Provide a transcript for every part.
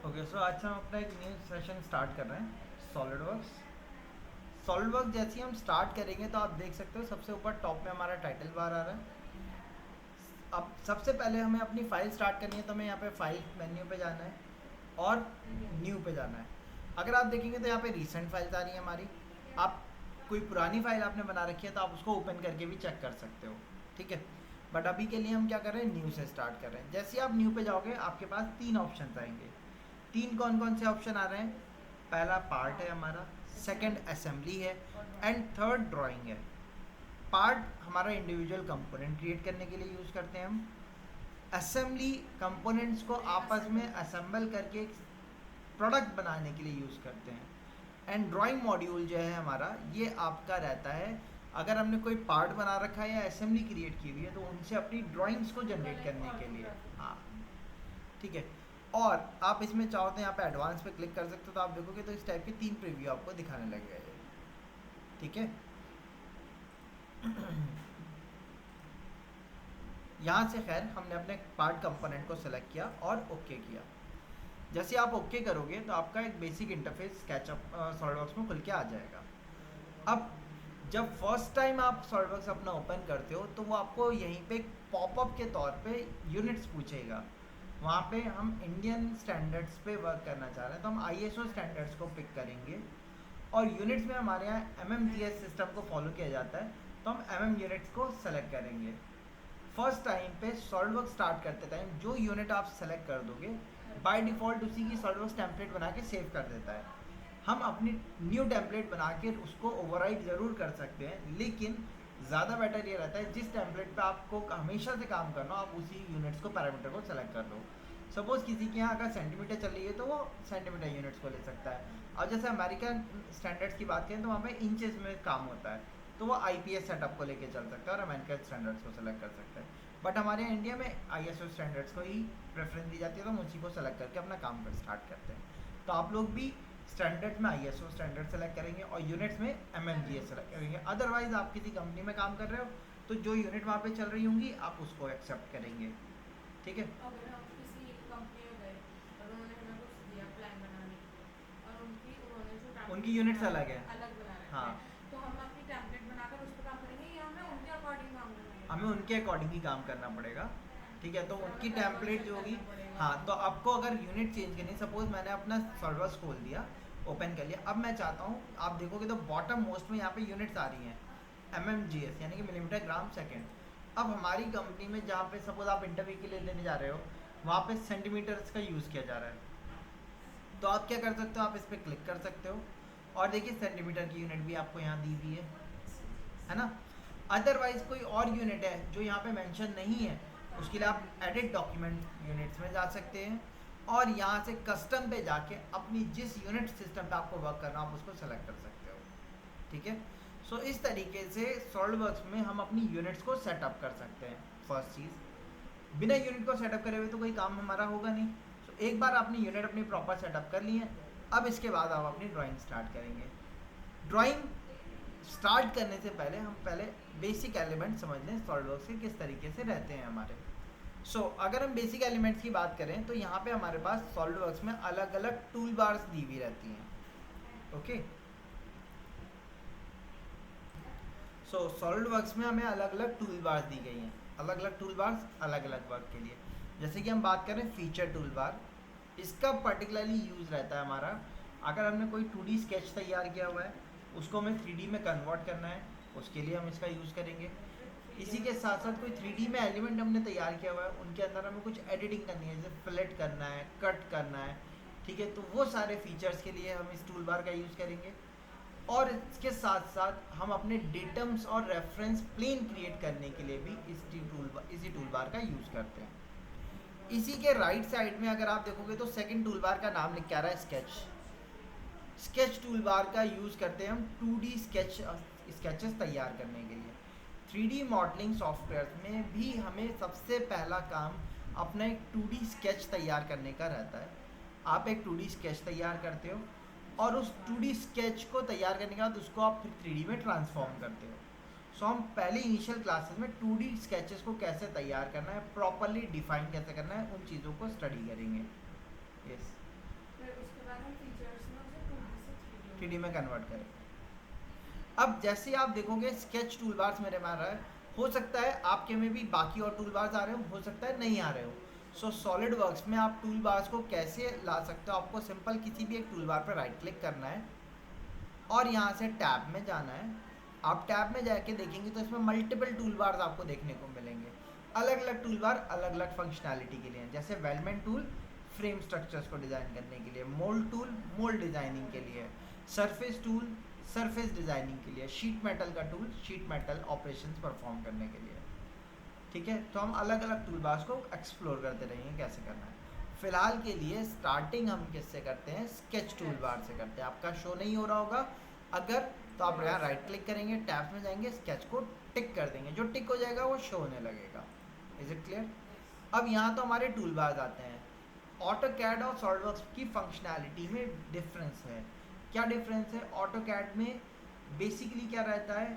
Okay so आज हम अपना एक न्यू सेशन स्टार्ट कर रहे हैं सॉलिड वर्क्स जैसे ही हम स्टार्ट करेंगे तो आप देख सकते हो सबसे ऊपर टॉप में हमारा टाइटल बार आ रहा है। अब सबसे पहले हमें अपनी फाइल स्टार्ट करनी है तो हमें यहाँ पे फाइल मेन्यू पे जाना है और न्यू पे जाना है। अगर आप देखेंगे तो यहाँ पे रिसेंट फाइल्स आ रही है हमारी। आप कोई पुरानी फाइल आपने बना रखी है तो आप उसको ओपन करके भी चेक कर सकते हो, ठीक है। बट अभी के लिए हम क्या कर रहे हैं, न्यू से स्टार्ट कर रहे हैं। जैसे ही आप न्यू पे जाओगे आपके पास तीन ऑप्शन आएंगे। तीन कौन कौन से ऑप्शन आ रहे हैं? पहला पार्ट है हमारा, सेकंड असेंबली है एंड थर्ड ड्राइंग है। पार्ट हमारा इंडिविजुअल कंपोनेंट क्रिएट करने के लिए यूज़ करते हैं हम। असेंबली कंपोनेंट्स को आपस में असेंबल करके एक प्रोडक्ट बनाने के लिए यूज़ करते हैं। एंड ड्राइंग मॉड्यूल जो है हमारा, ये आपका रहता है अगर हमने कोई पार्ट बना रखा है या असेंबली क्रिएट की हुई है तो उनसे अपनी ड्राइंग्स को जनरेट करने के लिए। हाँ, ठीक है। और आप इसमें चाहो तो यहाँ पे एडवांस पे क्लिक कर सकते हो, तो आप देखोगे तो इस टाइप के तीन प्रीव्यू आपको दिखाने लगेगा ये, ठीक है। यहाँ से खैर हमने अपने पार्ट कंपोनेंट को सेलेक्ट किया और ओके किया। जैसे आप ओके करोगे तो आपका एक बेसिक इंटरफेस स्केचअप सॉलिडवर्क्स में खुल के आ जाएगा। अब जब फर्स्ट टाइम आप सॉलिडवर्क्स अपना ओपन करते हो तो वो आपको यहीं पे पॉपअप के तौर पे यूनिट्स पूछेगा। वहाँ पे हम इंडियन स्टैंडर्ड्स पे वर्क करना चाह रहे हैं तो हम आईएसओ स्टैंडर्ड्स को पिक करेंगे। और यूनिट्स में हमारे यहाँ एमएमटीएस सिस्टम को फॉलो किया जाता है तो हम एमएम यूनिट्स को सेलेक्ट करेंगे। फर्स्ट टाइम पे सॉलिडवर्क्स स्टार्ट करते टाइम जो यूनिट आप सेलेक्ट कर दोगे बाय डिफ़ॉल्ट उसी की सॉलिडवर्क्स टेम्पलेट बना के सेव कर देता है। हम अपनी न्यू टेम्पलेट बना के उसको ओवरराइड ज़रूर कर सकते हैं, लेकिन ज़्यादा बेटर ये रहता है जिस टेम्पलेट पे आपको हमेशा से काम करना हो आप उसी यूनिट्स को पैरामीटर को सेलेक्ट कर लो। सपोज़ किसी के यहाँ अगर सेंटीमीटर चल रही है तो वो सेंटीमीटर यूनिट्स को ले सकता है। और जैसे अमेरिकन स्टैंडर्ड्स की बात करें तो वहाँ पे इंचेस में काम होता है तो वो आईपीएस सेटअप को लेके चल सकता है और अमेरिकन स्टैंडर्ड्स को सेलेक्ट कर सकता है। बट हमारे यहाँ इंडिया में आईएसओ स्टैंडर्ड्स को ही प्रेफरेंस दी जाती है तो हम उसी को सेलेक्ट करके अपना काम कर स्टार्ट करते हैं। तो आप लोग भी स्टैंडर्ड में आईएसओ स्टैंडर्ड सेलेक्ट करेंगे और यूनिट्स में एमएमजीएस सेलेक्ट करेंगे। अदरवाइज आप किसी कंपनी में काम कर रहे हो तो जो यूनिट वहाँ पे चल रही होंगी आप उसको एक्सेप्ट करेंगे, ठीक है। अगर हम किसी कंपनी में गए और उन्होंने हमें कुछ दिया प्लान बनाने और उन्होंने जो उनकी टेम्पलेट यूनिट्स बनाया अलग है। अलग बना रखे हाँ, हैं तो हम अपनी टेम्पलेट बनाकर उस पर काम करेंगे या हमें उनके अकॉर्डिंग काम करना है? हमें उनके अकॉर्डिंग ही काम करना पड़ेगा, ठीक है। तो तो उनकी हमें पहले टेम्पलेट चेक जो होगी, करना पड़ेगा। हाँ, तो आपको अगर यूनिट चेंज करनी, सपोज मैंने अपना सर्वर्स खोल दिया, ओपन कर लिया, अब मैं चाहता हूँ, आप देखोगे तो बॉटम मोस्ट में यहाँ पे यूनिट्स आ रही हैं एमएमजीएस यानी कि मिलीमीटर ग्राम सेकेंड। अब हमारी कंपनी में जहाँ पे सपोज आप इंटरव्यू के लिए लेने जा रहे हो वहाँ पे सेंटीमीटर्स का यूज़ किया जा रहा है, तो आप क्या कर सकते हो, आप इस पर क्लिक कर सकते हो और देखिए सेंटीमीटर की यूनिट भी आपको यहाँ दी हुई है ना। अदरवाइज कोई और यूनिट है जो यहाँ पे मेंशन नहीं है, उसके लिए आप एडिट डॉक्यूमेंट यूनिट्स में जा सकते हैं और यहाँ से कस्टम पे जाके अपनी जिस यूनिट सिस्टम पे आपको वर्क करना आप उसको सेलेक्ट कर सकते हो, ठीक है। सो इस तरीके से सॉलिडवर्क्स में हम अपनी यूनिट्स को सेटअप कर सकते हैं। फर्स्ट चीज़, बिना यूनिट को सेटअप करे हुए तो कोई काम हमारा होगा नहीं। सो एक बार आपने यूनिट अपनी प्रॉपर सेटअप कर ली है, अब इसके बाद आप अपनी ड्राइंग स्टार्ट करेंगे। ड्राइंग स्टार्ट करने से पहले हम पहले बेसिक एलिमेंट समझ लें सॉलिडवर्क्स के किस तरीके से रहते हैं हमारे। अगर हम बेसिक एलिमेंट्स की बात करें तो यहाँ पे हमारे पास सॉलिडवर्क्स में अलग अलग टूल बार्स दी हुई रहती हैं, ओके। सॉलिडवर्क्स में हमें अलग अलग टूल बार्स दी गई हैं, अलग अलग टूल बार्स अलग अलग वर्क के लिए। जैसे कि हम बात करें फीचर टूल बार, इसका पर्टिकुलरली यूज़ रहता है हमारा अगर हमने कोई 2D स्केच तैयार किया हुआ है उसको हमें 3D में कन्वर्ट करना है, उसके लिए हम इसका यूज़ करेंगे। इसी के साथ साथ कोई 3D में एलिमेंट हमने तैयार किया हुआ है उनके अंदर हमें कुछ एडिटिंग करनी है, जैसे फिलेट करना है, कट करना है, ठीक है, तो वो सारे फीचर्स के लिए हम इस टूल बार का यूज़ करेंगे। और इसके साथ साथ हम अपने डेटम्स और रेफरेंस प्लेन क्रिएट करने के लिए भी इसी टूल बार का यूज़ करते हैं। इसी के राइट साइड में अगर आप देखोगे तो सेकंड टूल बार का नाम लिख के आ रहा है स्केच टूल बार का यूज़ करते हैं हम 2D स्केचेस तैयार करने के लिए। 3D मॉडलिंग सॉफ्टवेयर में भी हमें सबसे पहला काम अपना एक 2D स्केच तैयार करने का रहता है। आप एक 2D स्केच तैयार करते हो और उस 2D स्केच को तैयार करने के बाद उसको आप फिर 3D में ट्रांसफॉर्म करते हो। हम पहले इनिशियल क्लासेस में 2D स्केचेस को कैसे तैयार करना है, प्रॉपरली डिफाइन कैसे करना है, उन चीज़ों को स्टडी करेंगे। यस, फिर उसके बाद हम फीचर्स में उसे 2D से 3D 3D में कन्वर्ट करें। अब जैसे आप देखोगे स्केच टूल बार्स मेरे में आ रहा है, हो सकता है आपके में भी बाकी और टूल बार्स आ रहे हो सकता है नहीं आ रहे हो। सो सॉलिड वर्क्स में आप टूल बार्स को कैसे ला सकते हो, आपको सिंपल किसी भी एक टूल बार पर राइट क्लिक करना है और यहाँ से टैब में जाना है। आप टैब में जाके देखेंगे तो इसमें मल्टीपल टूल बार्स आपको देखने को मिलेंगे। अलग अलग टूल बार अलग अलग फंक्शनैलिटी के लिए हैं, जैसे वेलमेंट टूल फ्रेम स्ट्रक्चर्स को डिज़ाइन करने के लिए, मोल्ड टूल मोल्ड डिज़ाइनिंग के लिए, सरफेस टूल सरफेस डिज़ाइनिंग के लिए, शीट मेटल का tool sheet metal operations perform करने के लिए। ठीक है, तो हम अलग अलग टूल बार्स को एक्सप्लोर करते रहेंगे कैसे करना है। फिलहाल के लिए स्टार्टिंग हम किससे करते हैं, स्केच टूल बार से करते हैं। आपका शो नहीं हो रहा होगा अगर, तो आप यहाँ राइट क्लिक करेंगे, टैब्स में जाएंगे, स्केच को टिक कर देंगे, जो टिक हो जाएगा वो शो होने लगेगा। Is it clear? अब यहाँ तो हमारे टूल बार्स आते हैं। ऑटोकैड और सॉलिडवर्क्स की फंक्शनैलिटी में डिफरेंस है। क्या डिफरेंस है? ऑटोकैड में बेसिकली क्या रहता है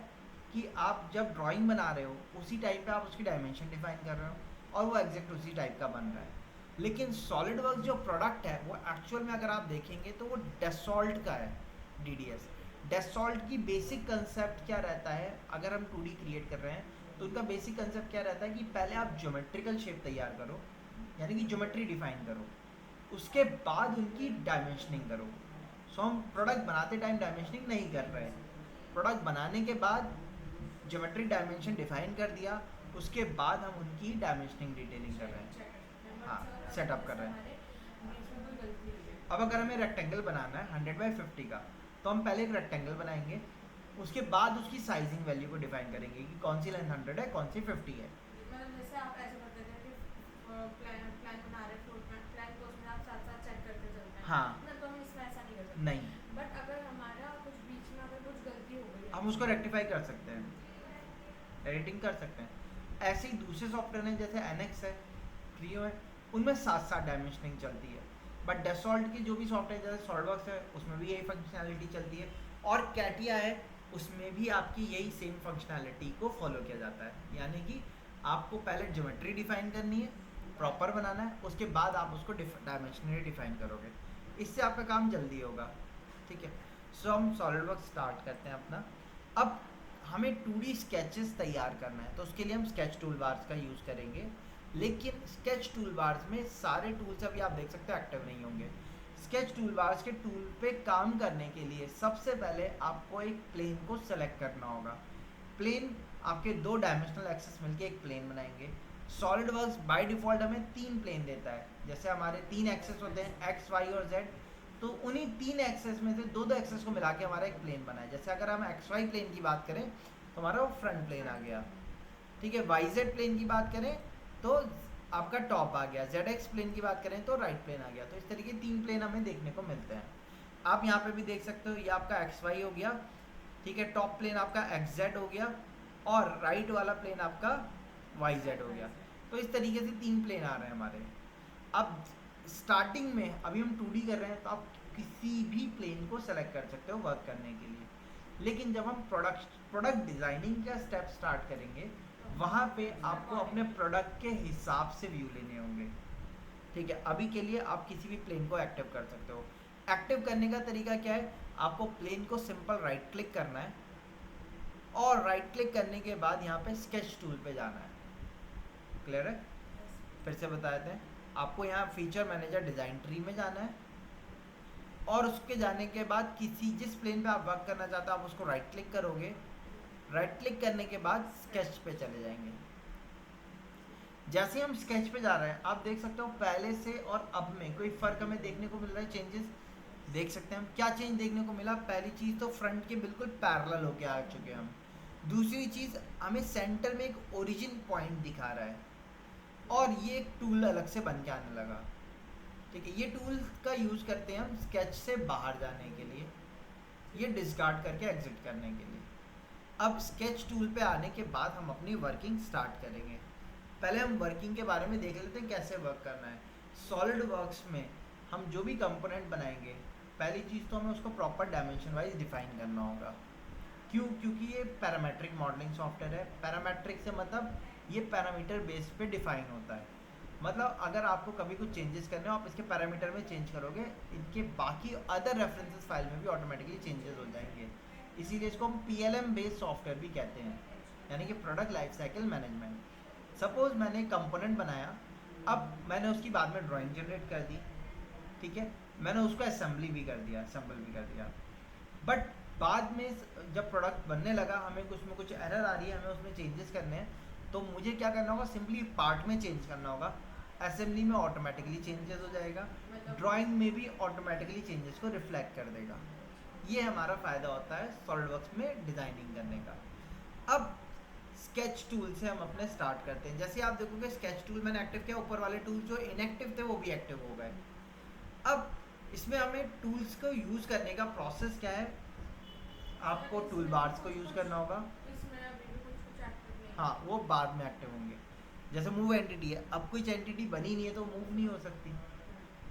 कि आप जब ड्राइंग बना रहे हो उसी टाइप पे आप उसकी डायमेंशन डिफाइन कर रहे हो और वो एग्जैक्ट उसी टाइप का बन रहा है। लेकिन सॉलिडवर्क्स जो प्रोडक्ट है वो एक्चुअल में अगर आप देखेंगे तो वो डेसॉल्ट का है, डीडीएस। डेसॉल्ट की बेसिक कंसेप्ट क्या रहता है, अगर हम 2D क्रिएट कर रहे हैं तो उनका बेसिक कंसेप्ट क्या रहता है कि पहले आप ज्योमेट्रिकल शेप तैयार करो, यानी कि ज्योमेट्री डिफाइन करो, उसके बाद उनकी डायमेंशनिंग करो। सो हम प्रोडक्ट बनाते टाइम डायमेंशनिंग नहीं कर रहे हैं, प्रोडक्ट बनाने के बाद ज्योमेट्रिक डायमेंशन डिफाइन कर दिया, उसके बाद हम उनकी डायमेंशनिंग डिटेलिंग कर रहे हैं। हाँ, सेटअप कर रहे हैं। अब अगर हमें रेक्टेंगल बनाना है 100x50 का, तो हम पहले एक रेक्टेंगल बनाएंगे, उसके बाद उसकी साइजिंग वैल्यू को डिफाइन करेंगे कि कौन सी लेंथ 100 है कौन सी 50 है। मतलब जैसे आप ऐसे करते थे कि प्लान प्लान बना रहे फ्लोर प्लान को उसमें आप साथ साथ चेक करते चलते हैं हाँ ना, तो हम इसमें ऐसा नहीं कर सकते। नहीं, बट अगर हमारा कुछ बीच में अगर कुछ गलती हो गई हम उसको रेक्टिफाई कर सकते हैं, एडिटिंग कर सकते हैं। ऐसे ही दूसरे सॉफ्टवेयर हैं जैसे एनएक्स है, क्रियो है, उनमें साथ साथ डायमेंशनिंग चलती है। बट डेसॉल्ट की जो भी सॉफ्टवेयर जैसे सॉलिडवर्क्स है उसमें भी यही फंक्शनैलिटी चलती है, और कैटिया है उसमें भी आपकी यही सेम फंक्शनैलिटी को फॉलो किया जाता है। यानी कि आपको पहले ज्योमेट्री डिफाइन करनी है, प्रॉपर बनाना है, उसके बाद आप उसको डायमेंशनली डिफाइन करोगे, इससे आपका काम जल्दी होगा। ठीक है, सो हम सॉलिडवर्क्स स्टार्ट करते हैं अपना। अब हमें 2D स्केचेस तैयार करना है तो उसके लिए हम स्केच टूल बार्स का यूज़ करेंगे, लेकिन स्केच टूल बार्स में सारे टूल्स अभी आप देख सकते हो एक्टिव नहीं होंगे। स्केच टूल बार्स के टूल पे काम करने के लिए सबसे पहले आपको एक प्लेन को सेलेक्ट करना होगा। प्लेन आपके 2 डायमेंशनल एक्सेस मिलके एक प्लेन बनाएंगे। सॉलिडवर्क्स बाय डिफ़ॉल्ट हमें 3 प्लेन देता है, जैसे हमारे 3 एक्सेस होते हैं एक्स वाई और जेड, तो उन्हीं 3 एक्सेस में से 2 एक्सेस को मिला के हमारा एक प्लेन बना है। जैसे अगर हम एक्स वाई प्लेन की बात करें तो हमारा वो फ्रंट प्लेन आ गया। ठीक है, वाई जेड प्लेन की बात करें तो आपका टॉप आ गया, जेड एक्स प्लेन की बात करें तो राइट प्लेन आ गया। तो इस तरीके 3 प्लेन हमें देखने को मिलते हैं। आप यहाँ पे भी देख सकते हो, ये आपका एक्स वाई हो गया, ठीक है, टॉप प्लेन आपका एक्स जेड हो गया, और राइट वाला प्लेन आपका वाई जेड हो गया। तो इस तरीके से 3 प्लेन आ रहे हैं हमारे। अब स्टार्टिंग में अभी हम 2D कर रहे हैं तो आप किसी भी प्लेन को सेलेक्ट कर सकते हो वर्क करने के लिए, लेकिन जब हम प्रोडक्ट डिज़ाइनिंग का स्टेप स्टार्ट करेंगे वहाँ पे आपको अपने प्रोडक्ट के हिसाब से व्यू लेने होंगे। ठीक है, अभी के लिए आप किसी भी प्लेन को एक्टिव कर सकते हो। एक्टिव करने का तरीका क्या है, आपको प्लेन को सिंपल राइट क्लिक करना है, और राइट क्लिक करने के बाद यहाँ पे स्केच टूल पे जाना है। क्लियर है? फिर से बता देते हैं, आपको यहाँ फीचर मैनेजर डिज़ाइन ट्री में जाना है, और उसके जाने के बाद किसी जिस प्लेन पे आप वर्क करना चाहते हो आप उसको राइट क्लिक करोगे। राइट क्लिक करने के बाद स्केच पे चले जाएंगे। जैसे हम स्केच पे जा रहे हैं आप देख सकते हो पहले से और अब में कोई फ़र्क हमें देखने को मिल रहा है, चेंजेस देख सकते हैं हम। क्या चेंज देखने को मिला? पहली चीज़ तो फ्रंट के बिल्कुल पैरेलल होके आ चुके हैं हम। दूसरी चीज़, हमें सेंटर में एक ओरिजिन पॉइंट दिखा रहा है, और ये एक टूल अलग से बन के आने लगा। ठीक है, ये टूल का यूज़ करते हैं हम स्केच से बाहर जाने के लिए, ये डिस्कार्ड करके एग्जिट करने के लिए। अब स्केच टूल पे आने के बाद हम अपनी वर्किंग स्टार्ट करेंगे। पहले हम वर्किंग के बारे में देख लेते हैं कैसे वर्क करना है। सॉलिड वर्क्स में हम जो भी कंपोनेंट बनाएंगे, पहली चीज़ तो हमें उसको प्रॉपर डायमेंशन वाइज डिफाइन करना होगा। क्यों? क्योंकि ये पैरामेट्रिक मॉडलिंग सॉफ्टवेयर है। पैरामेट्रिक से मतलब ये पैरामीटर बेस पे डिफाइन होता है। मतलब अगर आपको कभी कुछ चेंजेस करने हो, आप इसके पैरामीटर में चेंज करोगे, इनके बाकी अदर रेफरेंसेस फाइल में भी ऑटोमेटिकली चेंजेस हो जाएंगे। इसीलिए इसको हम PLM बेस्ड सॉफ्टवेयर भी कहते हैं, यानी कि product life cycle management. Suppose मैंने एक कंपोनेंट बनाया, अब मैंने उसकी बाद में ड्राइंग जनरेट कर दी, ठीक है, मैंने उसको असेंबली भी कर दिया, असेंबल भी कर दिया, बट बाद में जब प्रोडक्ट बनने लगा, हमें कुछ में कुछ एरर आ रही है, हमें उसमें चेंजेस करने हैं, तो मुझे क्या करना होगा, सिंपली पार्ट में चेंज करना होगा। असेंबली में ऑटोमेटिकली चेंजेस हो जाएगा, मतलब ड्राइंग में भी ऑटोमेटिकली चेंजेस को रिफ्लेक्ट कर देगा। ये हमारा फ़ायदा होता है सॉलिडवर्क्स में डिज़ाइनिंग करने का। अब स्केच टूल से हम अपने स्टार्ट करते हैं। जैसे आप देखोगे स्केच टूल मैंने एक्टिव किया, ऊपर वाले टूल जो इनएक्टिव थे वो भी एक्टिव हो गए। अब इसमें हमें टूल्स को यूज़ करने का प्रोसेस क्या है, आपको टूल बार्स को यूज़ करना होगा। इसमें अभी भी कुछ एक्टिव नहीं है। हाँ, वो बाद में एक्टिव होंगे। जैसे मूव एंटिटी है, अब कुछ एंटिटी बनी नहीं है तो मूव नहीं हो सकती,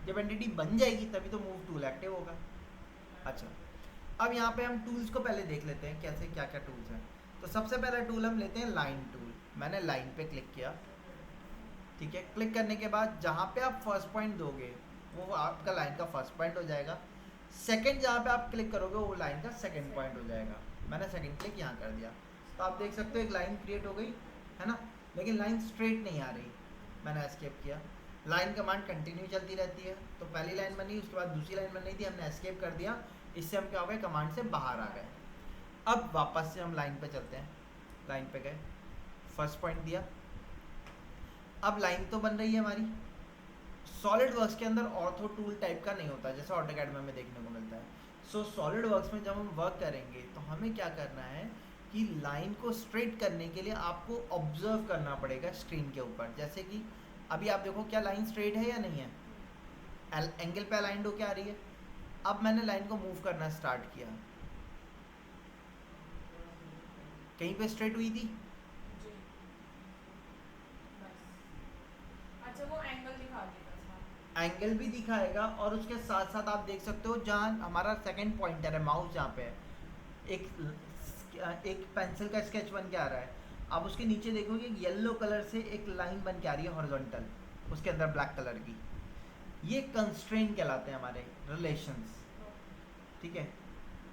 जब एंटिटी बन जाएगी तभी तो मूव टूल एक्टिव होगा। अच्छा, अब यहाँ पे हम टूल्स को पहले देख लेते हैं कैसे क्या क्या टूल्स हैं। तो सबसे पहला टूल हम लेते हैं लाइन टूल। मैंने लाइन पे क्लिक किया, ठीक है, क्लिक करने के बाद जहाँ पे आप फर्स्ट पॉइंट दोगे वो आपका लाइन का फर्स्ट पॉइंट हो जाएगा। सेकंड जहाँ पे आप क्लिक करोगे वो लाइन का सेकंड पॉइंट हो जाएगा। मैंने सेकंड क्लिक यहाँ कर दिया, तो आप देख सकते हो एक लाइन क्रिएट हो गई है ना, लेकिन लाइन स्ट्रेट नहीं आ रही। मैंने एस्केप किया, लाइन कमांड कंटिन्यू चलती रहती है, तो पहली लाइन बनी, उसके बाद दूसरी लाइन बन रही थी, हमने एस्केप कर दिया, इससे हम क्या हो गए, कमांड से बाहर आ गए। अब वापस से हम लाइन पे चलते हैं, लाइन पे गए, फर्स्ट पॉइंट दिया, अब लाइन तो बन रही है हमारी। सॉलिड वर्क्स के अंदर ऑर्थो टूल टाइप का नहीं होता जैसे ऑटोकैड में हमें देखने को मिलता है। सो सॉलिड वर्क्स में जब हम वर्क करेंगे तो हमें क्या करना है कि लाइन को स्ट्रेट करने के लिए आपको ऑब्जर्व करना पड़ेगा स्क्रीन के ऊपर। जैसे कि अभी आप देखो क्या लाइन स्ट्रेट है या नहीं है, एंगल पे अलाइंड होके आ रही है। अब मैंने लाइन को मूव करना स्टार्ट किया, कहीं पे स्ट्रेट हुई थी, जी बस। अच्छा वो एंगल दिखा देगा साथ। एंगल भी दिखाएगा, और उसके साथ साथ आप देख सकते हो जहाँ हमारा सेकंड पॉइंटर है, माउस जहाँ पे है, एक पेंसिल का स्केच बन के आ रहा है, आप उसके नीचे देखोगे येलो कलर से एक लाइन बन के आ रही है हॉरिजॉन्टल, उसके अंदर ब्लैक कलर की। ये कंस्ट्रेंट कहलाते हैं हमारे रिलेशंस, ठीक है।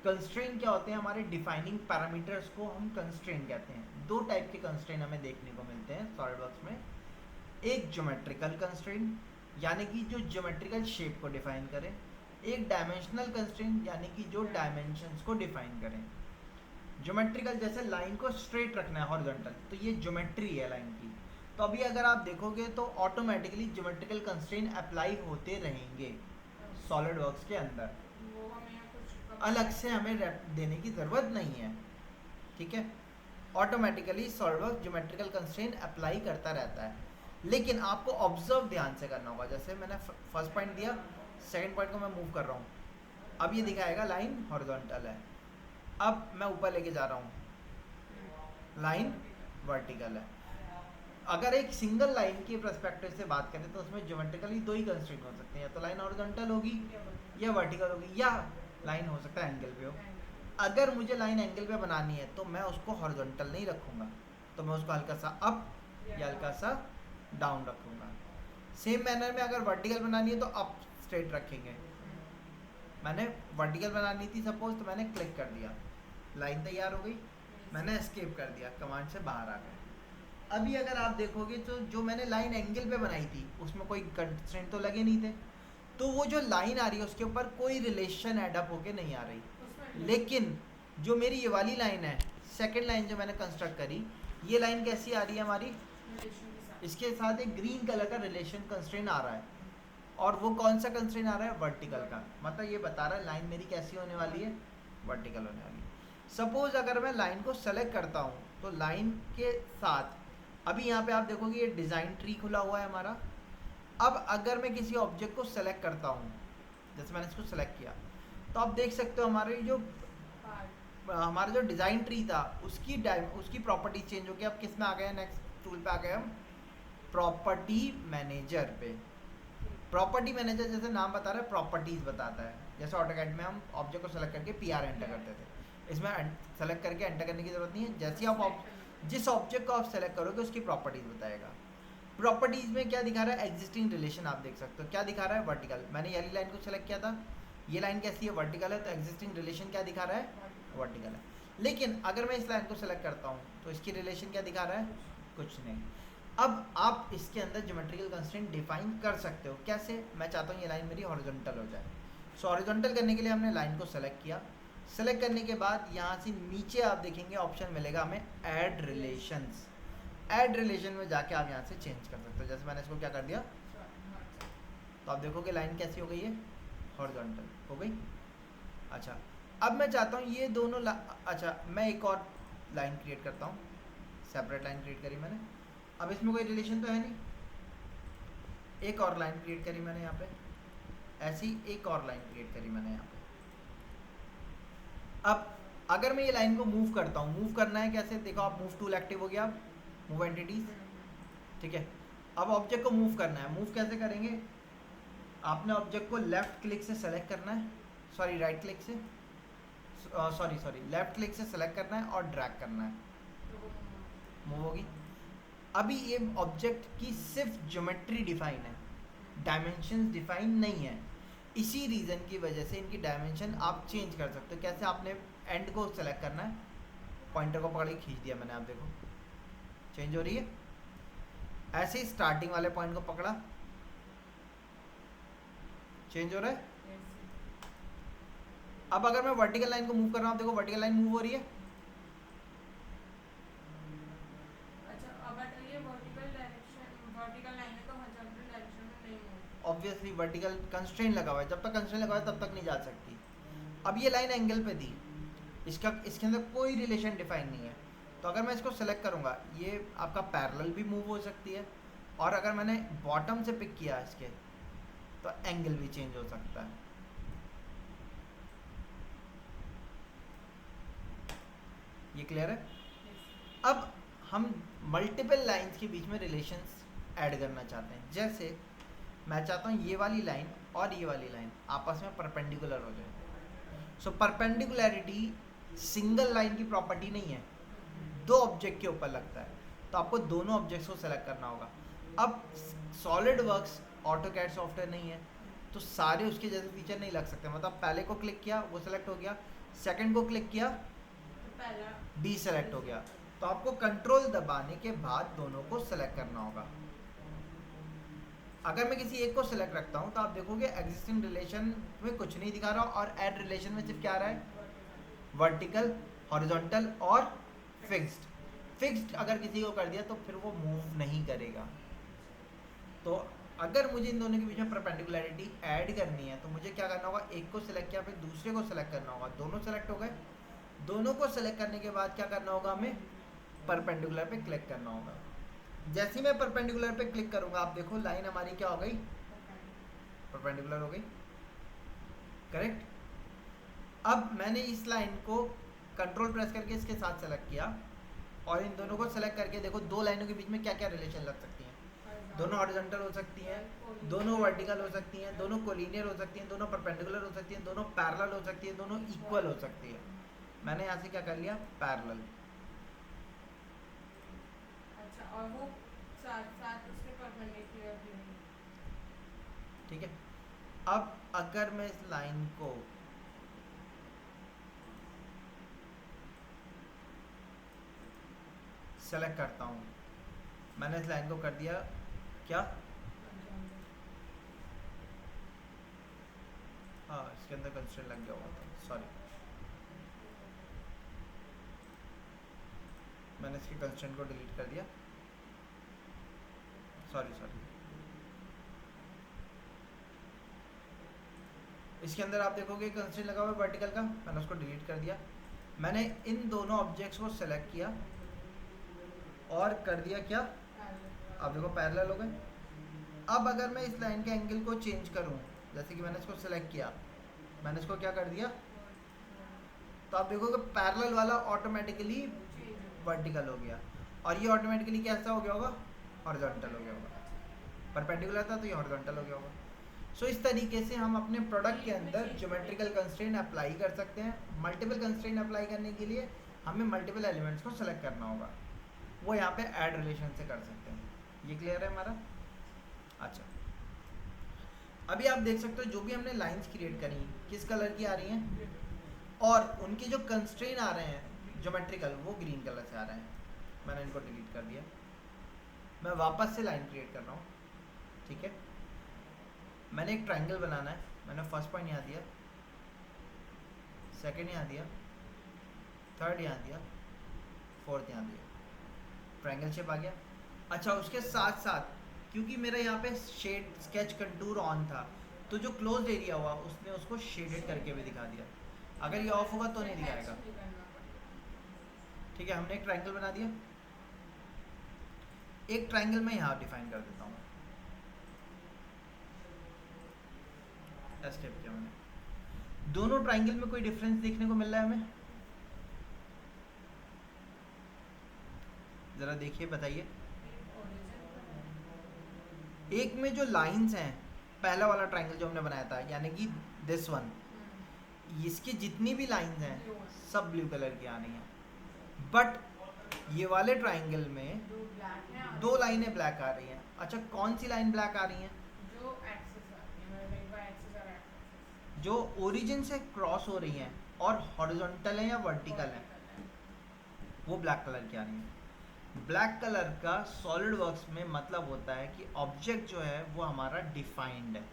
कंस्ट्रेंट क्या होते हैं, हमारे डिफाइनिंग पैरामीटर्स को हम कंस्ट्रेंट कहते हैं। दो टाइप के कंस्ट्रेंट हमें देखने को मिलते हैं सॉलिडवर्क्स में। एक ज्योमेट्रिकल कंस्ट्रेंट यानी कि जो ज्योमेट्रिकल शेप को डिफाइन करें, एक डायमेंशनल कंस्ट्रेंट यानी कि जो डायमेंशंस को डिफाइन करें। ज्योमेट्रिकल जैसे लाइन को स्ट्रेट रखना है हॉरिजॉन्टल, तो ये ज्योमेट्री है लाइन की। तो अभी अगर आप देखोगे तो ऑटोमेटिकली ज्योमेट्रिकल कंस्ट्रेंट अप्लाई होते रहेंगे सॉलिड वर्क्स के अंदर, वो हमें कुछ अलग से हमें देने की ज़रूरत नहीं है, ठीक है। Automatically solid work geometrical constraint apply करता रहता है, लेकिन आपको ऑब्जर्व ध्यान से करना होगा। जैसे मैंने फर्स्ट पॉइंट दिया, सेकंड पॉइंट को मैं मूव कर रहा हूँ, अब ये दिखाएगा लाइन हॉरिजॉन्टल है, अब मैं ऊपर लेके जा रहा हूँ, लाइन वर्टिकल है। अगर एक सिंगल लाइन के पर्सपेक्टिव से बात करें तो उसमें ज्योमेट्रिकली दो ही कंस्ट्रेंट हो सकते हैं, या तो लाइन हॉरिजॉन्टल होगी या वर्टिकल होगी, या लाइन हो सकता है एंगल पे हो। अगर मुझे लाइन एंगल पे बनानी है तो मैं उसको हॉरिजॉन्टल नहीं रखूँगा, तो मैं उसको हल्का सा अप या हल्का सा डाउन रखूँगा। सेम मैनर में अगर वर्टिकल बनानी है तो अप स्ट्रेट रखेंगे। मैंने वर्टिकल बनानी थी सपोज, तो मैंने क्लिक कर दिया, लाइन तैयार हो गई, मैंने एस्केप कर दिया, कमांड से बाहर आ गए। अभी अगर आप देखोगे तो जो मैंने लाइन एंगल पे बनाई थी उसमें कोई कंस्ट्रेंट तो लगे नहीं थे, तो वो जो लाइन आ रही है उसके ऊपर कोई रिलेशन एडअप होके नहीं आ रही। लेकिन जो मेरी ये वाली लाइन है, सेकंड लाइन जो मैंने कंस्ट्रक्ट करी, ये लाइन कैसी आ रही है हमारी, इसके साथ एक ग्रीन कलर का रिलेशन कंस्ट्रेंट आ रहा है, और वो कौन सा कंस्ट्रेंट आ रहा है, वर्टिकल का। मतलब ये बता रहा है लाइन मेरी कैसी होने वाली है, वर्टिकल होने वाली है। सपोज अगर मैं लाइन को सेलेक्ट करता हूँ तो लाइन के साथ अभी यहाँ पे आप देखोगे ये डिज़ाइन ट्री खुला हुआ है हमारा। अब अगर मैं किसी ऑब्जेक्ट को सेलेक्ट करता हूँ, जैसे मैंने इसको सेलेक्ट किया, तो आप देख सकते हो हमारा जो डिज़ाइन ट्री था उसकी प्रॉपर्टी चेंज हो गई। अब किस में आ गए, नेक्स्ट टूल पे आ गए हम, प्रॉपर्टी मैनेजर पे। प्रॉपर्टी मैनेजर जैसे नाम बता रहा है प्रॉपर्टीज़ बताता है, जैसे ऑटोकैड में हम ऑब्जेक्ट को सेलेक्ट करके PR एंटर करते थे, इसमें सेलेक्ट करके एंटर करने की ज़रूरत नहीं है। जैसे ही आप जिस ऑब्जेक्ट को आप सेलेक्ट करोगे उसकी प्रॉपर्टीज़ बताएगा। प्रॉपर्टीज में क्या दिखा रहा है, एग्जिस्टिंग रिलेशन आप देख सकते हो, क्या दिखा रहा है, वर्टिकल। मैंने ये लाइन को सेलेक्ट किया था, ये लाइन कैसी है, वर्टिकल है, तो एग्जिस्टिंग रिलेशन क्या दिखा रहा है, वर्टिकल है। लेकिन अगर मैं इस लाइन को सेलेक्ट करता हूँ तो इसकी रिलेशन क्या दिखा रहा है, कुछ नहीं। अब आप इसके अंदर ज्योमेट्रिकल कंस्ट्रेंट डिफाइन कर सकते हो, कैसे, मैं चाहता हूँ ये लाइन मेरी हॉरिजॉन्टल हो जाए। सो हॉरिजॉन्टल करने के लिए हमने लाइन को सेलेक्ट किया। सेलेक्ट करने के बाद यहाँ से नीचे आप देखेंगे ऑप्शन मिलेगा हमें ऐड रिलेशंस। ऐड रिलेशन में जाके आप यहाँ से चेंज कर सकते हो। जैसे मैंने इसको क्या कर दिया, तो आप देखोगे लाइन कैसी हो गई है, हॉरिजॉन्टल हो गई। अच्छा, अब मैं चाहता हूँ ये दोनों अच्छा, मैं एक और लाइन क्रिएट करता हूँ, सेपरेट लाइन क्रिएट करी मैंने। अब इसमें कोई रिलेशन तो है नहीं, एक और लाइन क्रिएट करी मैंने यहाँ पे, ऐसी एक और लाइन क्रिएट करी मैंने यहाँ पे। अब अगर मैं ये लाइन को मूव करता हूँ, मूव करना है कैसे, देखो आप मूव टूल एक्टिव हो गया, आप मूव एंटिटीज, ठीक है। अब ऑब्जेक्ट को मूव करना है, मूव कैसे करेंगे, आपने ऑब्जेक्ट को लेफ्ट क्लिक से सेलेक्ट करना है, सॉरी राइट क्लिक से, सॉरी लेफ्ट क्लिक से सेलेक्ट करना है और ड्रैग करना है, मूव होगी। अभी ये ऑब्जेक्ट की सिर्फ ज्योमेट्री डिफाइन है, डायमेंशंस डिफाइन नहीं है। इसी रीज़न की वजह से इनकी डायमेंशन आप चेंज कर सकते हो। कैसे, आपने एंड को सेलेक्ट करना है, पॉइंटर को पकड़ के खींच दिया मैंने, आप देखो चेंज हो रही है। ऐसे ही स्टार्टिंग वाले पॉइंट को पकड़ा, चेंज हो रहा है। अब अगर मैं वर्टिकल लाइन को मूव कर रहा हूँ, देखो वर्टिकल लाइन मूव हो रही है। ऑब्वियसली वर्टिकल कंस्ट्रेंट लगा हुआ है, जब तक कंस्ट्रेंट लगा हुआ है तब तक नहीं जा सकती। अब ये लाइन एंगल पे दी, इसके अंदर कोई रिलेशन डिफाइन नहीं है। तो अगर मैं इसको सेलेक्ट करूँगा, ये आपका पैरेलल भी मूव हो सकती है, और अगर मैंने बॉटम से पिक किया इसके, तो एंगल भी चेंज हो सकता है। ये क्लियर है। अब हम मल्टीपल लाइंस के बीच में रिलेशंस ऐड करना चाहते हैं। जैसे मैं चाहता हूँ ये वाली लाइन और ये वाली लाइन आपस में परपेंडिकुलर हो जाए। सो परपेंडिकुलरिटी सिंगल लाइन की प्रॉपर्टी नहीं है, दो ऑब्जेक्ट के ऊपर लगता है, तो आपको दोनों ऑब्जेक्ट्स को सेलेक्ट करना होगा। अब सॉलिड वर्क्स ऑटोकैड सॉफ्टवेयर नहीं है, तो सारे उसके जैसे फीचर नहीं लग सकते। मतलब पहले को क्लिक किया वो सेलेक्ट हो गया, सेकंड को क्लिक किया डी सेलेक्ट हो गया, तो आपको कंट्रोल दबाने के बाद दोनों को सेलेक्ट करना होगा। अगर मैं किसी एक को सिलेक्ट रखता हूँ तो आप देखोगे एग्जिस्टिंग रिलेशन में कुछ नहीं दिखा रहा, और ऐड रिलेशन में सिर्फ क्या आ रहा है, वर्टिकल, हॉरिजॉन्टल और फिक्स्ड। फिक्स्ड अगर किसी को कर दिया तो फिर वो मूव नहीं करेगा। तो अगर मुझे इन दोनों के बीच में परपेंडिकुलरिटी ऐड करनी है तो मुझे क्या करना होगा, एक को सिलेक्ट किया फिर दूसरे को सिलेक्ट करना होगा, दोनों सेलेक्ट हो गए। दोनों को सिलेक्ट करने के बाद क्या करना होगा, हमें परपेंडिकुलर पे क्लिक करना होगा। जैसे ही मैं परपेंडिकुलर पे क्लिक करूंगा, आप देखो लाइन हमारी क्या हो गई, परपेंडिकुलर हो गई, करेक्ट। अब मैंने इस लाइन को कंट्रोल प्रेस करके इसके साथ सेलेक्ट किया, और इन दोनों को सेलेक्ट करके देखो दो लाइनों के बीच में क्या क्या रिलेशन लग सकती हैं। दोनों हॉरिजॉन्टल हो सकती हैं, दोनों वर्टिकल हो सकती हैं, दोनों कोलिनियर हो सकती हैं, दोनों परपेंडिकुलर हो सकती हैं, दोनों पैरेलल हो सकती हैं, दोनों इक्वल हो सकती है। मैंने यहाँ से क्या कर लिया, पैरेलल। और वो साथ उसके परपेंडिकुलर भी नहीं। ठीक है। अब अगर मैं इस लाइन को सेलेक्ट करता हूँ, मैंने इस लाइन को कर दिया क्या, हाँ इसके अंदर कंस्ट्रेंट लग गया हुआ था, सॉरी मैंने इसके कंस्ट्रेंट को डिलीट कर दिया, सॉरी। इसके अंदर आप देखोगे कंस्ट्रेंट लगा हुआ है वर्टिकल का, मैंने उसको डिलीट कर दिया। मैंने इन दोनों ऑब्जेक्ट्स को सेलेक्ट किया और कर दिया क्या, अब देखो पैरेलल हो गए। अब अगर मैं इस लाइन के एंगल को चेंज करूं, जैसे कि मैंने इसको सेलेक्ट किया, मैंने इसको क्या कर दिया, तो आप देखोगे पैरेलल वाला ऑटोमेटिकली वर्टिकल हो गया, और ये ऑटोमेटिकली कैसा हो गया होगा, हॉरिजॉन्टल हो गया होगा। परपेंडिकुलर था तो ये हॉरिजॉन्टल हो गया होगा। सो इस तरीके से हम अपने प्रोडक्ट के अंदर ज्योमेट्रिकल कंस्ट्रेंट अप्लाई कर सकते हैं। मल्टीपल कंस्ट्रेंट अप्लाई करने के लिए हमें मल्टीपल एलिमेंट्स को सेलेक्ट करना होगा, वो यहाँ पे ऐड रिलेशन से कर सकते हैं। ये क्लियर है हमारा? अच्छा, अभी आप देख सकते हो जो भी हमने लाइंस क्रिएट करी किस कलर की आ रही हैं, और उनके जो कंस्ट्रेन आ रहे हैं ज्योमेट्रिकल वो ग्रीन कलर से आ रहे हैं। मैंने इनको डिलीट कर दिया, मैं वापस से लाइन क्रिएट कर रहा हूँ। ठीक है, मैंने एक ट्रायंगल बनाना है, मैंने फर्स्ट पॉइंट यहाँ दिया, सेकंड यहाँ दिया, थर्ड यहाँ दिया, फोर्थ यहाँ दिया, ट्रायंगल शेप आ गया। अच्छा, उसके साथ साथ क्योंकि मेरा यहाँ पे शेड स्केच कंटूर ऑन था, तो जो क्लोज एरिया हुआ उसने उसको शेडेड करके भी दिखा दिया। अगर ये ऑफ होगा तो नहीं दिखाएगा। ठीक है, हमने एक ट्रायंगल बना दिया। एक ट्रायंगल मैं यहाँ डिफाइन कर देता हूँ, एस्केप किया मैंने। दोनों ट्रायंगल में कोई डिफरेंस देखने को मिल रहा है हमें? जरा देखिए, बताइए। एक में जो लाइंस हैं, पहला वाला ट्रायंगल जो हमने बनाया था, यानी कि दिस वन, इसकी जितनी भी लाइंस हैं सब ब्लू कलर की आनी है। बट ये वाले ट्रायंगल में दो लाइनें ब्लैक आ रही हैं। अच्छा, कौन सी लाइन ब्लैक आ रही हैं? जो ओरिजिन से क्रॉस हो रही हैं और हॉरिजॉन्टल है या वर्टिकल है, वो ब्लैक कलर की आ रही हैं। ब्लैक कलर का सॉलिड वर्क्स में मतलब होता है कि ऑब्जेक्ट जो है वो हमारा डिफाइंड है।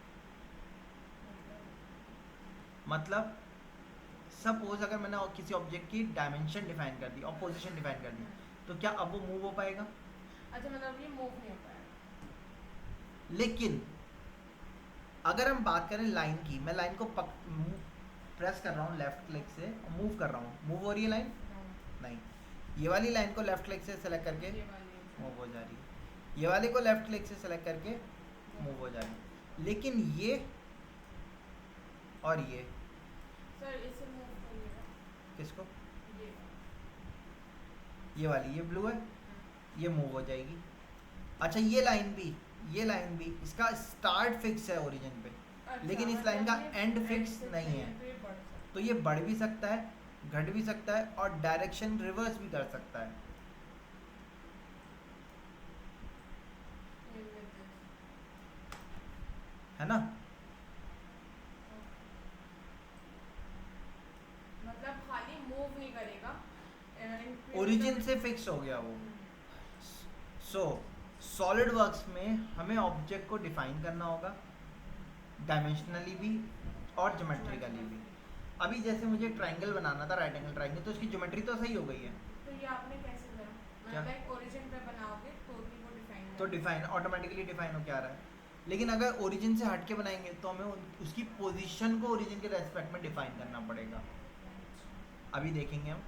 मतलब सपोज अगर मैंने किसी ऑब्जेक्ट की डायमेंशन डिफाइन कर दी और पोजीशन डिफाइन कर दी, तो क्या अब वो मूव हो पाएगा? अच्छा, मतलब ये मूव नहीं हो पाएगा। लेकिन अगर हम बात करें लाइन की, मैं लाइन को प्रेस कर रहा हूँ लेफ्ट क्लिक से और मूव कर रहा हूँ, मूव हो रही है लाइन? नहीं। ये वाली लाइन को लेफ्ट क्लिक से सेलेक्ट करके मूव हो जा रही है, ये वाले को लेफ्ट क्लिक से सेलेक्ट करके मूव हो जा रही है। लेकिन ये और ये सर इसे मूव करिएगा। किसको? ये वाली, ये ब्लू है, ये मूव हो जाएगी। अच्छा, ये लाइन भी इसका स्टार्ट फिक्स है ओरिजिन पे। अच्छा, लेकिन इस लाइन का एंड फिक्स नहीं है, तो ये बढ़ भी सकता है, घट भी सकता है और डायरेक्शन रिवर्स भी कर सकता है। है ना? मतलब खाली मूव नहीं करेगा, ओरिजिन से फिक्स हो गया वो। सो सॉलिड वर्क्स में हमें ऑब्जेक्ट को डिफाइन करना होगा, डायमेंशनली भी और ज्योमेट्रिकली भी। अभी जैसे मुझे ट्रायंगल बनाना था, राइट एंगल ट्रायंगल, तो उसकी ज्योमेट्री तो सही हो गई है। तो ये आपने कैसे करा? मतलब ओरिजिन पे बनाओगे तो भी वो डिफाइन, तो डिफाइन ऑटोमेटिकली डिफाइन हो क्या रहा है। लेकिन अगर ओरिजिन से हट के बनाएंगे तो हमें उसकी पोजीशन को ओरिजिन के रेस्पेक्ट में डिफाइन करना पड़ेगा। अभी देखेंगे हम।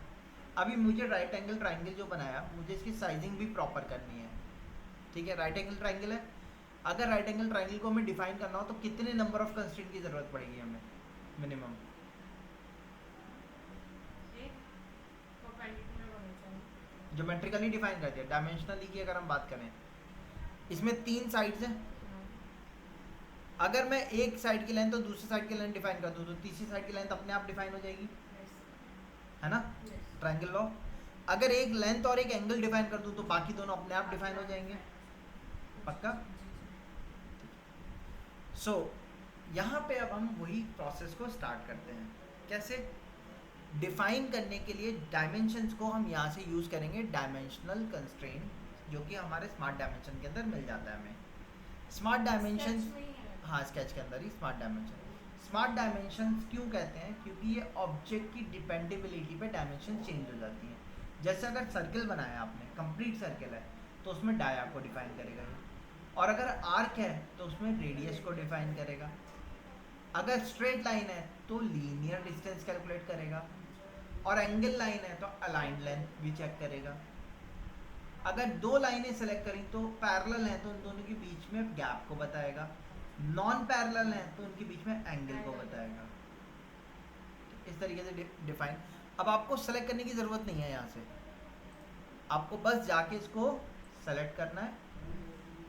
अभी मुझे राइट एंगल ट्रायंगल जो बनाया, मुझे इसकी साइजिंग भी प्रॉपर करनी है। ठीक है, राइट एंगल ट्रायंगल है। अगर राइट एंगल ट्रायंगल को हमें डिफाइन करना हो तो कितने नंबर ऑफ कंस्ट्रेंट की ज़रूरत पड़ेगी हमें? मिनिमम ज्योमेट्रिकली डिफाइन कर दिया। डायमेंशनली की अगर हम बात करें, इसमें 3 साइड्स हैं। अगर मैं एक साइड की लेंथ तो दूसरी साइड की लेंथ डिफाइन कर दूँ तो तीसरी साइड की लेंथ अपने आप डिफाइन हो जाएगी, है ना? Triangle law. अगर एक लेंथ और एक एंगल डिफाइन कर दूँ तो बाकी दोनों अपने आप डिफाइन हो जाएंगे। पक्का? सो यहाँ पे अब हम वही प्रोसेस को स्टार्ट करते हैं। कैसे? डिफाइन करने के लिए डायमेंशंस को हम यहाँ से यूज़ करेंगे डायमेंशनल कंस्ट्रेंट, जो कि हमारे स्मार्ट डायमेंशन के अंदर मिल जाता है हमें। स्मार्ट डायमेंशन, हाँ, स्केच के अंदर ही स्मार्ट डायमेंशन। स्मार्ट डायमेंशन क्यों कहते हैं? क्योंकि ये ऑब्जेक्ट की डिपेंडेबिलिटी पे डायमेंशन चेंज हो जाती हैं। जैसे अगर सर्कल बनाया आपने, कंप्लीट सर्कल है, तो उसमें डाया को डिफाइन करेगा, और अगर आर्क है तो उसमें रेडियस को डिफाइन करेगा। अगर स्ट्रेट लाइन है तो लीनियर डिस्टेंस कैलकुलेट करेगा, और एंगल लाइन है तो अलाइंड लेंथ भी चेक करेगा। अगर दो लाइनें सेलेक्ट करी तो पैरेलल हैं तो उन दोनों के बीच में गैप को बताएगा, नॉन पैरेलल हैं तो उनके बीच में एंगल को बताएगा। इस तरीके से डिफाइन। अब आपको सेलेक्ट करने की ज़रूरत नहीं है, यहाँ से आपको बस जाके इसको सेलेक्ट करना है।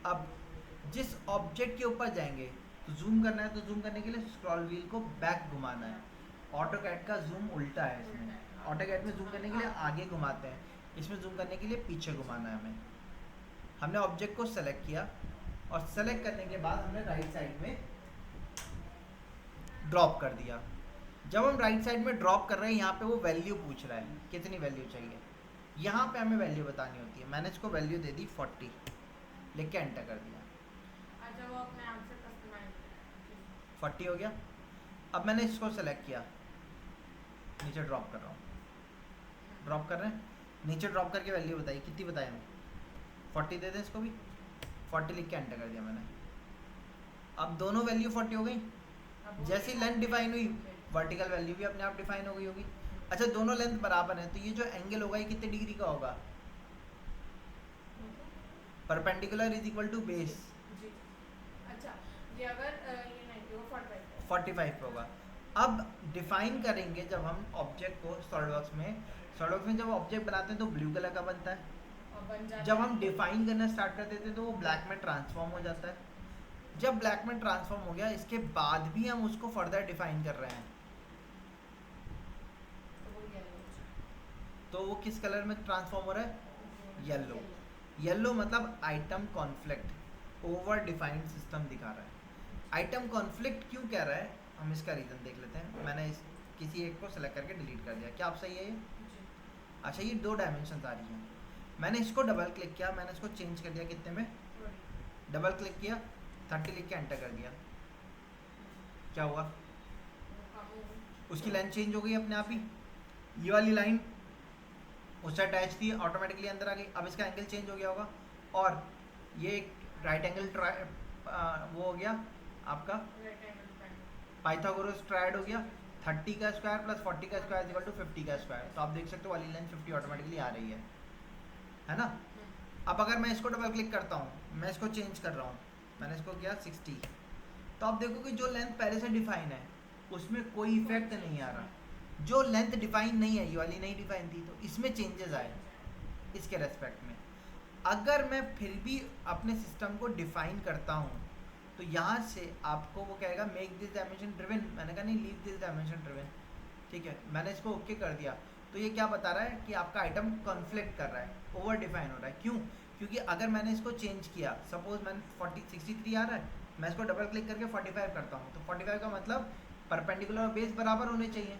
अब जिस ऑब्जेक्ट के ऊपर जाएंगे तो जूम करना है, तो जूम करने के लिए स्क्रॉल व्हील को बैक घुमाना है। ऑटोकैड का जूम उल्टा है इसमें। ऑटोकैड में जूम करने के लिए आगे घुमाते हैं, इसमें जूम करने के लिए पीछे घुमाना है हमें। हमने ऑब्जेक्ट को सेलेक्ट किया और सेलेक्ट करने के बाद हमने राइट साइड में ड्रॉप कर दिया। जब हम राइट साइड में ड्रॉप कर रहे हैं यहाँ पे वो वैल्यू पूछ रहा है कितनी वैल्यू चाहिए, यहाँ पे हमें वैल्यू बतानी होती है। मैंने इसको वैल्यू दे दी 40, लिख के एंटर कर दिया, अच्छा वो अपने आप से कस्टमाइज 40 हो गया। अब मैंने इसको सेलेक्ट किया, नीचे ड्रॉप कर रहा हूँ, ड्रॉप कर रहे हैं, नीचे ड्रॉप करके वैल्यू बताई, कितनी बताई हमें 40 दे दें इसको भी, 40 लिख के एंटर कर दिया मैंने। अब दोनों वैल्यू 40 हो गई। जैसी लेंथ डिफाइन हुई वर्टिकल वैल्यू भी अपने आप डिफाइन हो गई होगी। अच्छा दोनों लेंथ बराबर है तो ये जो एंगल होगा ये कितने डिग्री का होगा, perpendicular is equal to base, जी। अच्छा ये अगर ये नहीं वो 45 पे होगा। अब डिफाइन करेंगे जब हम ऑब्जेक्ट को सॉलिडवर्क्स में जब ऑब्जेक्ट बनाते हैं तो ब्लू कलर का बनता है, और बन जाता जब है। हम डिफाइन करना स्टार्ट कर देते हैं तो वो ब्लैक में ट्रांसफॉर्म हो जाता है। जब ब्लैक में ट्रांसफॉर्म हो गया इसके बाद भी हम उसको फर्दर डिफाइन कर रहे हैं तो वो येलो तो वो किस कलर में ट्रांसफॉर्म हो रहा है, येलो। येलो मतलब item conflict, over defined system दिखा रहा है। आइटम कॉन्फ्लिक्ट क्यों कह रहा है, हम इसका रीज़न देख लेते हैं। मैंने किसी एक को सेलेक्ट करके डिलीट कर दिया, क्या आप सही है ये? जी। अच्छा ये 2 डायमेंशन आ रही हैं, मैंने इसको डबल क्लिक किया, मैंने इसको चेंज कर दिया कितने में, डबल क्लिक किया 30 लिख के एंटर कर दिया, क्या हुआ, उसकी लेंथ चेंज हो गई अपने आप ही। ये वाली लाइन उससे अटैच थी, ऑटोमेटिकली अंदर आ गई। अब इसका एंगल चेंज हो गया होगा और ये राइट एंगल वो हो गया आपका पाइथागोरस ट्रायड हो गया, 30 का स्क्वायर प्लस 40 का स्क्वायर इक्वल टू 50 का स्क्वायर। तो आप देख सकते हो वाली लेंथ 50 ऑटोमेटिकली आ रही है ना। अब अगर मैं इसको डबल क्लिक करता हूँ, मैं इसको चेंज कर रहा हूँ, मैंने इसको किया 60, तो आप देखो कि जो लेंथ पहले से डिफाइन है उसमें कोई इफेक्ट नहीं आ रहा। जो लेंथ डिफाइन नहीं है, ये वाली नहीं डिफाइन थी, तो इसमें चेंजेस आए इसके रेस्पेक्ट में। अगर मैं फिर भी अपने सिस्टम को डिफाइन करता हूँ तो यहाँ से आपको वो कहेगा मेक दिस डायमेंशन ड्रिवन, मैंने कहा नहीं लीव दिस डायमेंशन ड्रिवन, ठीक है। मैंने इसको ओके कर दिया तो ये क्या बता रहा है कि आपका आइटम कॉन्फ्लिक्ट कर रहा है, ओवर डिफाइन हो रहा है। क्यों? क्योंकि अगर मैंने इसको चेंज किया, सपोज मैंने 63 आ रहा है, मैं इसको डबल क्लिक करके 45 करता हूँ, तो 45 का मतलब परपेंडिकुलर और बेस बराबर होने चाहिए।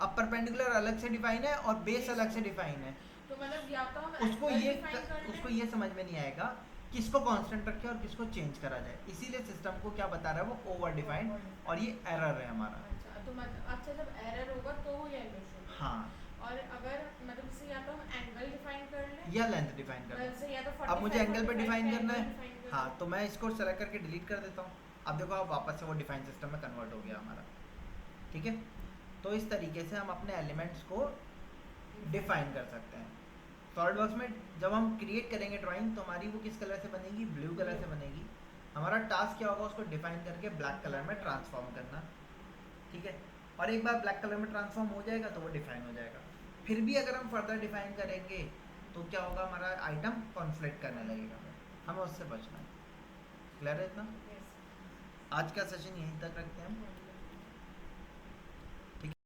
अब परपेंडिकुलर अलग से डिफाइन है और बेस अलग से डिफाइन है, तो मतलब या तो हम उसको ये समझ में नहीं आएगा किसको कांस्टेंट रखे और किसको चेंज करा जाए। इसीलिए सिस्टम को क्या बता रहा है, वो ओवर डिफाइंड, और ये एरर है हमारा। अच्छा तो मतलब अच्छा जब एरर होगा तो वो येलो शो हाँ, और अगर मतलब जैसे या तो हम एंगल डिफाइन कर लें या लेंथ डिफाइन करना वैसे या तो अब मुझे 45, एंगल पे 45 डिफाइन करना एंगल है, डिफाइन कर हाँ, लें। तो मैं इसको सेलेक्ट करके डिलीट कर देता हूँ। अब देखो आप वापस से वो डिफाइन सिस्टम में कन्वर्ट हो गया हमारा, ठीक है। तो इस तरीके से हम अपने एलिमेंट्स को डिफाइन कर सकते हैं। सॉलिडवर्क्स में जब हम क्रिएट करेंगे ड्राइंग तो हमारी वो किस कलर से बनेगी, ब्लू कलर से बनेगी। हमारा टास्क क्या होगा, उसको डिफाइन करके ब्लैक कलर में ट्रांसफॉर्म करना, ठीक है। और एक बार ब्लैक कलर में ट्रांसफॉर्म हो जाएगा तो वो डिफाइन हो जाएगा। फिर भी अगर हम फर्दर डिफाइन करेंगे तो क्या होगा, हमारा आइटम कॉन्फ्लिक्ट करने लगेगा, हमें उससे बचना है। क्लियर है इतना? Yes. आज का सेशन यहीं तक रखते हैं हम।